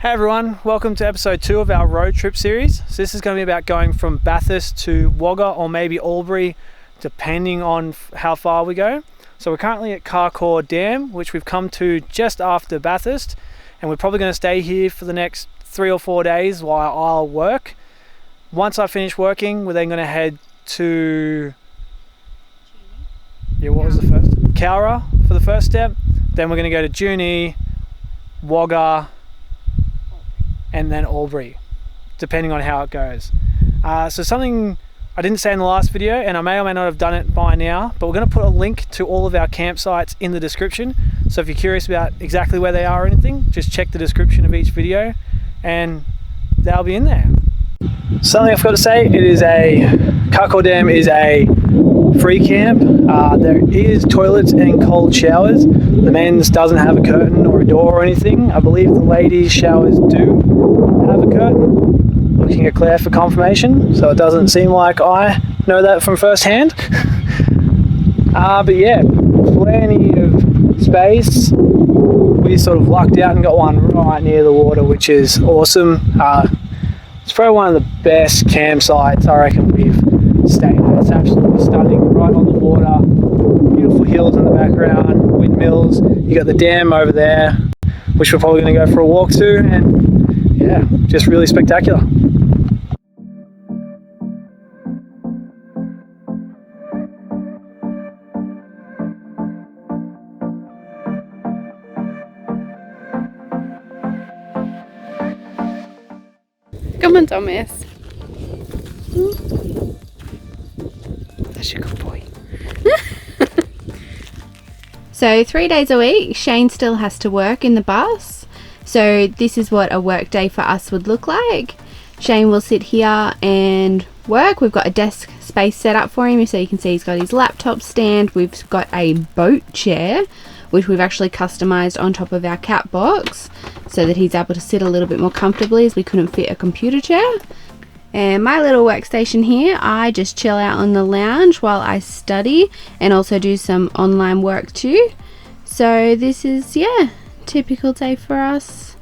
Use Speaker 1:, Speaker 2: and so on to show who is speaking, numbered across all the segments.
Speaker 1: Hey everyone, welcome to episode 2 of our road trip series. So this is going to be about going from Bathurst to Wagga or maybe Albury, depending on how far we go. So we're currently at Carcoar Dam, which we've come to just after Bathurst, and we're probably going to stay here for the next 3 or 4 days while I'll work. Once I finish working, we're then going to head to Cowra for the first step. Then we're going to go to Junee, Wagga, and then Albury, depending on how it goes. So something I didn't say in the last video, and I may or may not have done it by now, but we're going to put a link to all of our campsites in the description. So if you're curious about exactly where they are or anything, just check the description of each video and they'll be in there. Something I forgot to say, Carcoar Dam is a free camp. There is toilets and cold showers. The men's doesn't have a curtain or a door or anything. I believe the ladies' showers do have a curtain. Looking at Claire for confirmation, so it doesn't seem like I know that from first hand. But yeah, plenty of space. We sort of lucked out and got one right near the water, which is awesome. It's probably one of the best campsites I reckon we've stayed at. It's absolutely stunning, right on the water, beautiful hills in the background, windmills. You got the dam over there, which we're probably going to go for a walk to, and yeah, just really spectacular.
Speaker 2: Come on, Thomas. That's a good boy. So 3 days a week, Shane still has to work in the bus. So this is what a work day for us would look like. Shane will sit here and work. We've got a desk space set up for him, so you can see he's got his laptop stand. We've got a boat chair, which we've actually customised on top of our cat box so that he's able to sit a little bit more comfortably, as we couldn't fit a computer chair. And my little workstation here, I just chill out on the lounge while I study and also do some online work too. So this is, yeah, typical day for us,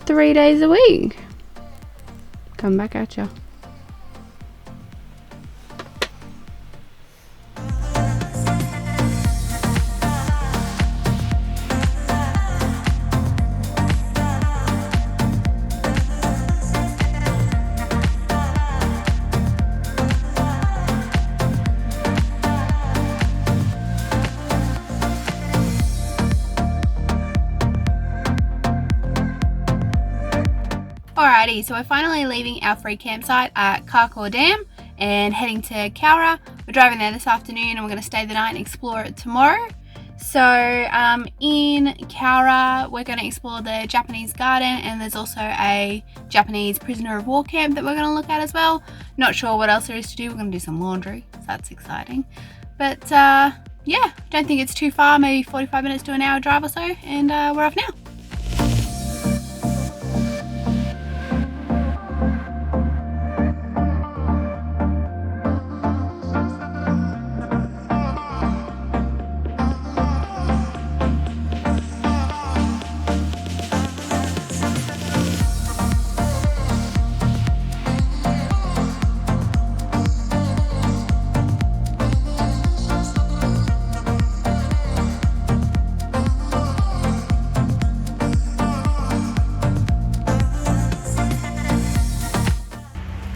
Speaker 2: 3 days a week. Come back at ya. Alrighty, so we're finally leaving our free campsite at Carcoar Dam and heading to Cowra. We're driving there this afternoon and we're going to stay the night and explore it tomorrow. So in Cowra, we're going to explore the Japanese garden, and there's also a Japanese prisoner of war camp that we're going to look at as well. Not sure what else there is to do. We're going to do some laundry, so that's exciting. But yeah, don't think it's too far, maybe 45 minutes to an hour drive or so, and we're off now.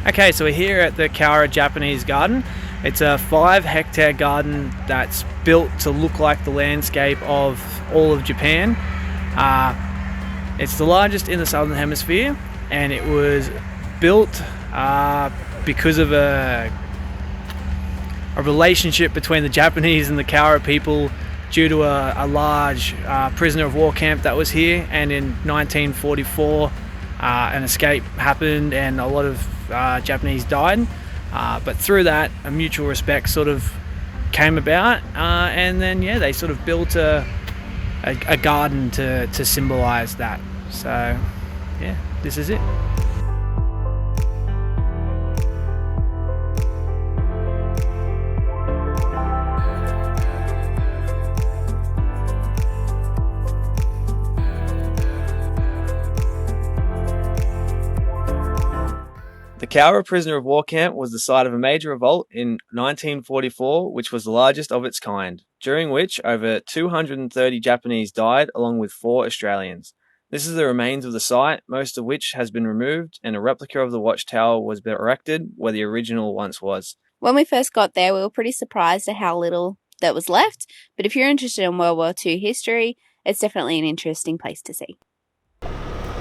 Speaker 1: Okay, so we're here at the Cowra Japanese garden. It's a 5-hectare garden that's built to look like the landscape of all of Japan. It's the largest in the southern hemisphere, and it was built because of a relationship between the Japanese and the Cowra people due to a large prisoner of war camp that was here, and in 1944 an escape happened and a lot of Japanese died, but through that a mutual respect sort of came about, and then yeah, they sort of built a garden to symbolize that. So yeah, this is it.
Speaker 3: Cowra prisoner of war camp was the site of a major revolt in 1944, which was the largest of its kind, during which over 230 Japanese died, along with 4 Australians. This is the remains of the site, most of which has been removed, and a replica of the watchtower was erected where the original once was.
Speaker 2: When we first got there, we were pretty surprised at how little that was left, but if you're interested in World War II history, it's definitely an interesting place to see.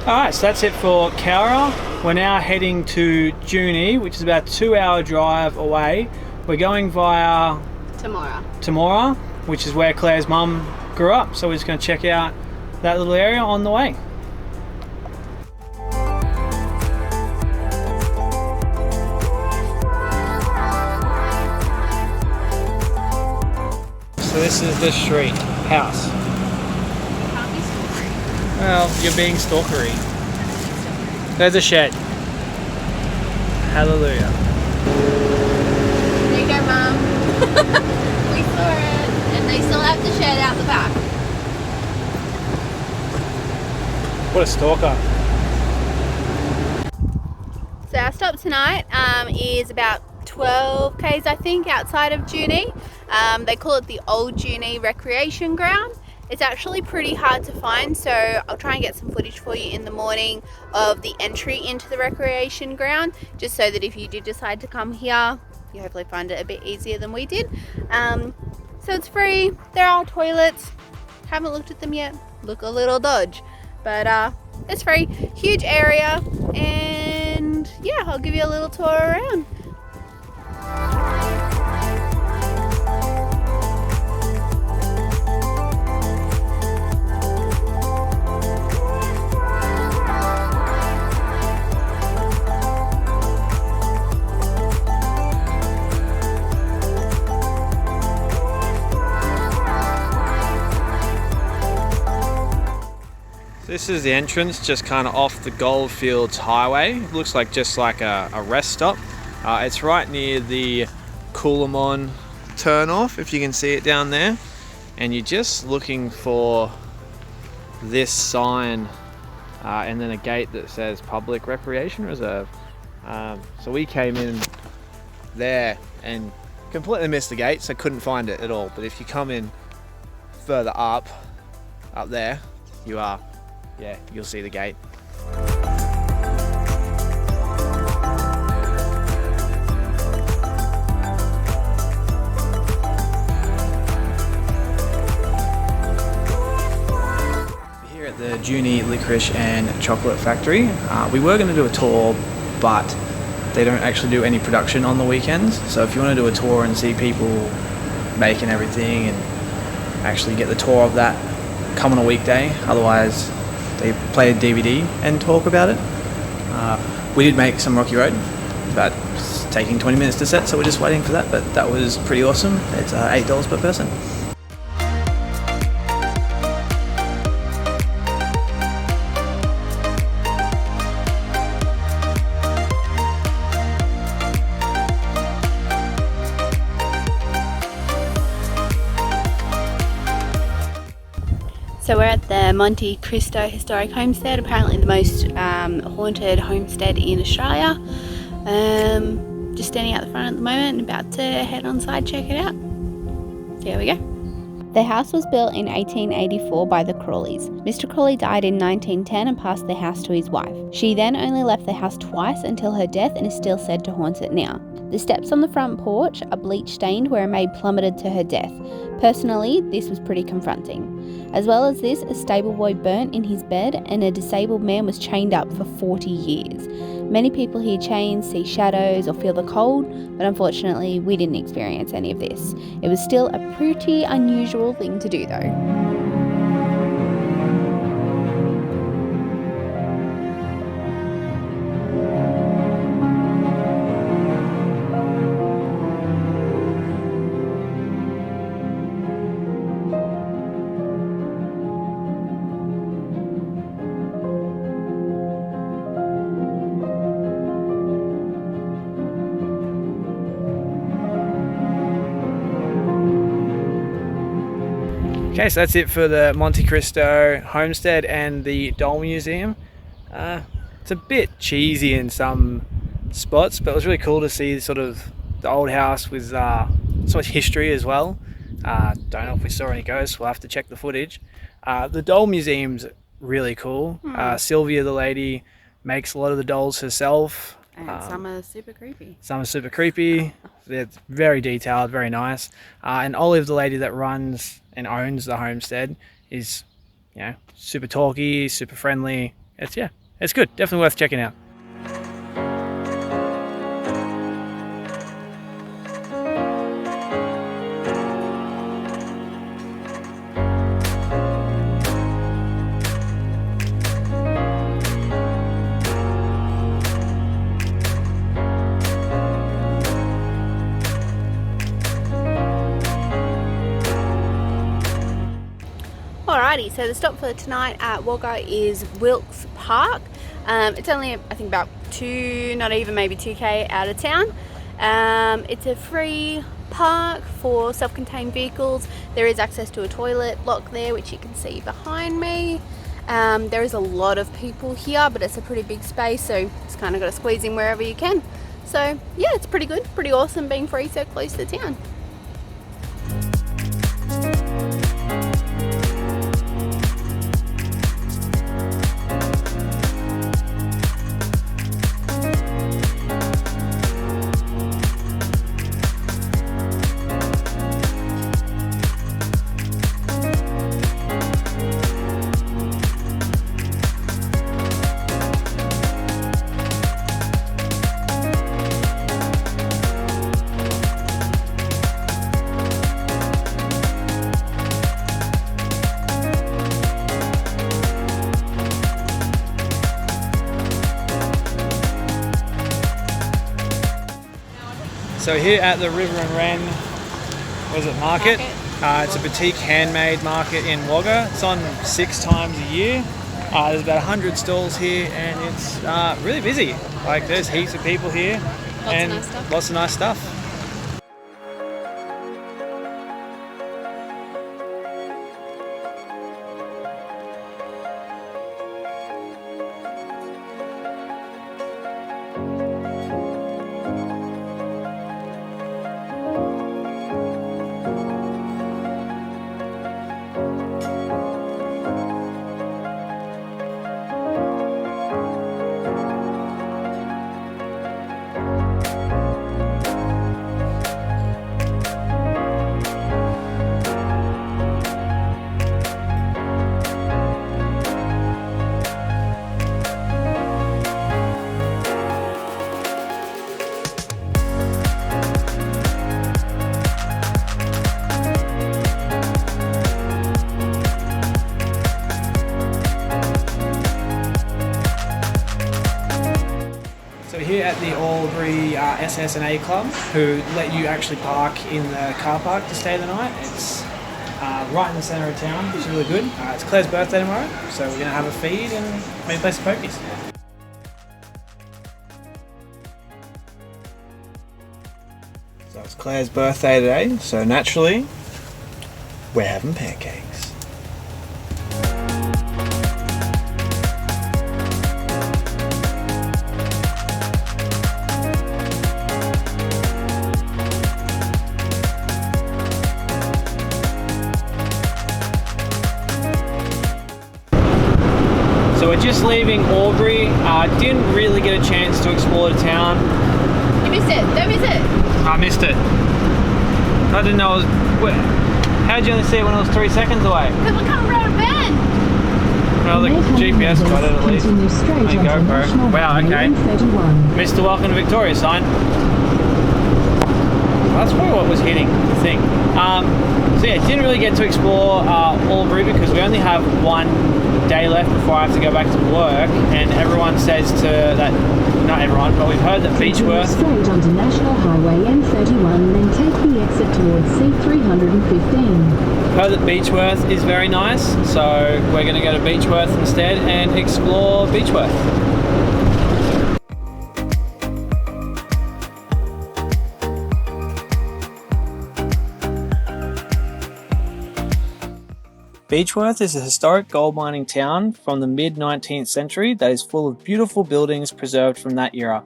Speaker 1: Alright, so that's it for Cowra. We're now heading to Junee, which is about a 2-hour drive away. We're going via Tamora, which is where Claire's mum grew up, so we're just going to check out that little area on the way. So this is the street, house. Well, you're being stalkery. There's a shed. Hallelujah.
Speaker 2: There you go, Mum. We saw it, and they still have the shed out the back.
Speaker 1: What a stalker.
Speaker 2: So our stop tonight is about 12 k's, I think, outside of Junee. They call it the Old Junee Recreation Ground. It's actually pretty hard to find, so I'll try and get some footage for you in the morning of the entry into the recreation ground, just so that if you did decide to come here, you hopefully find it a bit easier than we did. So it's free, there are toilets, haven't looked at them yet, look a little dodge, but it's free, huge area, and yeah, I'll give you a little tour around.
Speaker 1: This is the entrance, just kind of off the Goldfields Highway. It looks like just like a rest stop. It's right near the Coolamon turn-off, if you can see it down there. And you're just looking for this sign and then a gate that says Public Recreation Reserve. So we came in there and completely missed the gate, so couldn't find it at all. But if you come in further up there, you'll see the gate. Here at the Junee Licorice and Chocolate Factory, we were going to do a tour, but they don't actually do any production on the weekends. So if you want to do a tour and see people making everything and actually get the tour of that, come on a weekday. Otherwise, they play a DVD and talk about it. We did make some Rocky Road, but it's taking 20 minutes to set, so we're just waiting for that. But that was pretty awesome. It's $8 per person.
Speaker 2: So we're at the Monte Cristo Historic Homestead, apparently the most haunted homestead in Australia. Just standing out the front at the moment and about to head on side, check it out. Here we go. The house was built in 1884 by the Crawleys. Mr. Crawley died in 1910 and passed the house to his wife. She then only left the house twice until her death and is still said to haunt it now. The steps on the front porch are bleach stained where a maid plummeted to her death. Personally, this was pretty confronting. As well as this, a stable boy burnt in his bed and a disabled man was chained up for 40 years. Many people hear chains, see shadows or feel the cold, but unfortunately we didn't experience any of this. It was still a pretty unusual thing to do though.
Speaker 1: Okay, so that's it for the Monte Cristo Homestead and the Doll Museum. It's a bit cheesy in some spots, but it was really cool to see sort of the old house with so much history as well. Don't know if we saw any ghosts, we'll have to check the footage. The doll museum's really cool. Sylvia, the lady, makes a lot of the dolls herself.
Speaker 2: And some are super creepy.
Speaker 1: Some are super creepy. They're very detailed, very nice. And Olive, the lady that runs and owns the homestead, is, you know, super talky, super friendly. It's good. Definitely worth checking out.
Speaker 2: Alrighty, so the stop for tonight at Wagga is Wilkes Park. It's only, I think, about not even maybe 2k out of town. It's a free park for self-contained vehicles. There is access to a toilet block there, which you can see behind me. There is a lot of people here, but it's a pretty big space, so just kind of got to squeeze in wherever you can. So yeah, it's pretty good, pretty awesome being free so close to town.
Speaker 1: So here at the River and Wren, market? It's a boutique handmade market in Wagga. It's on 6 times a year. There's about 100 stalls here and it's really busy. Like there's heaps of people here lots of nice stuff. Here at the Albury SS&A Club, who let you actually park in the car park to stay the night. It's right in the centre of town, which is really good. It's Claire's birthday tomorrow, so we're going to have a feed and maybe play some pokies. So it's Claire's birthday today, so naturally, we're having pancakes. So we're just leaving Albury. Didn't really get a chance to explore the town.
Speaker 2: You missed it. Don't miss it.
Speaker 1: I missed it. I didn't know it was... How did you only see it when it was 3 seconds away?
Speaker 2: Because we can't round a bend.
Speaker 1: Well, the GPS got it at least. There you go, bro. Wow, okay. Mr. Welcome to Victoria sign. That's probably what was hitting the thing. So yeah, didn't really get to explore Albury because we only have 1 day left before I have to go back to work, and everyone says that, not everyone, but we've heard that Beechworth...
Speaker 4: Straight onto National Highway M31, then take the exit towards C315.
Speaker 1: Heard that Beechworth is very nice, so we're going to go to Beechworth instead and explore Beechworth. Beechworth is a historic gold mining town from the mid-19th century that is full of beautiful buildings preserved from that era.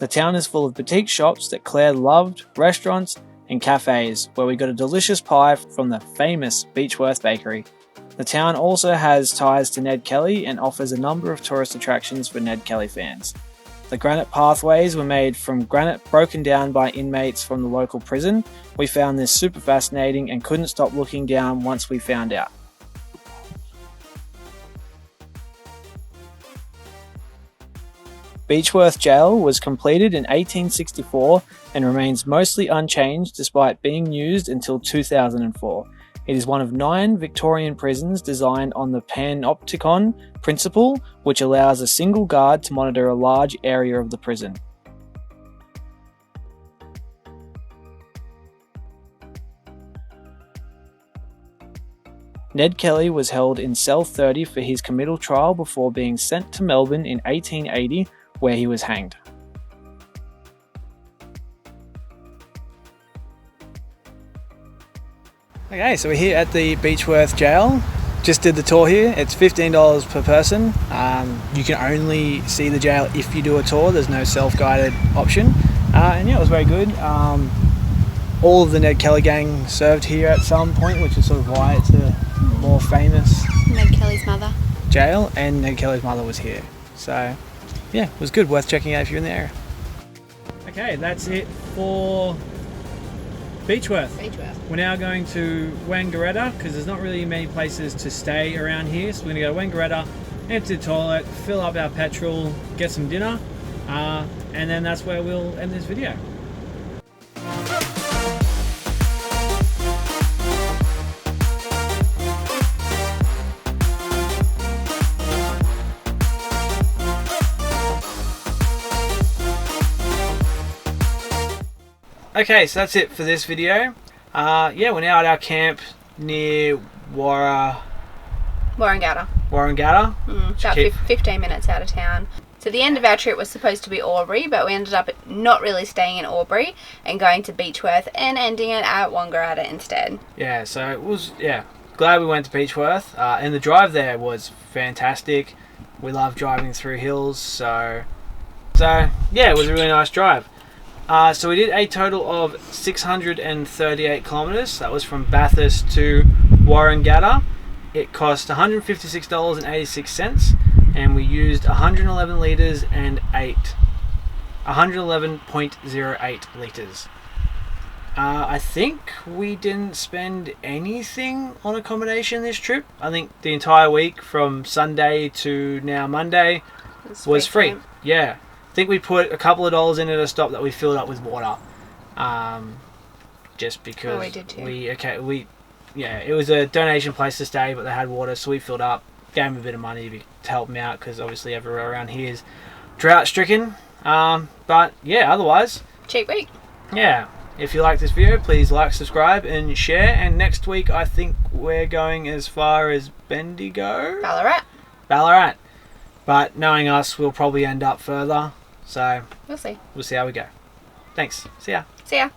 Speaker 3: The town is full of boutique shops that Claire loved, restaurants and cafes where we got a delicious pie from the famous Beechworth bakery. The town also has ties to Ned Kelly and offers a number of tourist attractions for Ned Kelly fans. The granite pathways were made from granite broken down by inmates from the local prison. We found this super fascinating and couldn't stop looking down once we found out. Beechworth Jail was completed in 1864 and remains mostly unchanged despite being used until 2004. It is one of 9 Victorian prisons designed on the panopticon principle, which allows a single guard to monitor a large area of the prison. Ned Kelly was held in cell 30 for his committal trial before being sent to Melbourne in 1880, where he was hanged.
Speaker 1: Okay, so we're here at the Beechworth Jail. Just did the tour here. It's $15 per person. You can only see the jail if you do a tour. There's no self-guided option. And yeah, it was very good. All of the Ned Kelly Gang served here at some point, which is sort of why it's a more famous
Speaker 2: Ned Kelly's mother.
Speaker 1: jail, and Ned Kelly's mother was here. So yeah, it was good, worth checking out if you're in the area. Okay, that's it for Beechworth. We're now going to Wangaratta because there's not really many places to stay around here. So we're going to go to Wangaratta, empty the toilet, fill up our petrol, get some dinner, and then that's where we'll end this video. Okay, so that's it for this video. Yeah, we're now at our camp near
Speaker 2: Wangaratta.
Speaker 1: Wangaratta.
Speaker 2: About 15 minutes out of town. So the end of our trip was supposed to be Albury, but we ended up not really staying in Albury and going to Beechworth and ending it at Wangaratta instead.
Speaker 1: Yeah, so it was, glad we went to Beechworth. And the drive there was fantastic. We love driving through hills, so yeah, it was a really nice drive. So we did a total of 638 kilometres. That was from Bathurst to Wangaratta. It cost $156.86, and we used 111 litres and 111.08 litres. I think we didn't spend anything on accommodation this trip. I think the entire week from Sunday to now Monday was free. Yeah. I think we put a couple of dollars in at a stop that we filled up with water, just because
Speaker 2: we did too.
Speaker 1: It was a donation place to stay, but they had water, so we filled up, gave them a bit of money to help them out because obviously everywhere around here is drought stricken. But yeah, otherwise,
Speaker 2: cheap week.
Speaker 1: Yeah, if you like this video, please like, subscribe, and share. And next week, I think we're going as far as Bendigo, Ballarat. But knowing us, we'll probably end up further. So
Speaker 2: we'll see.
Speaker 1: We'll see how we go. Thanks. See ya.
Speaker 2: See ya.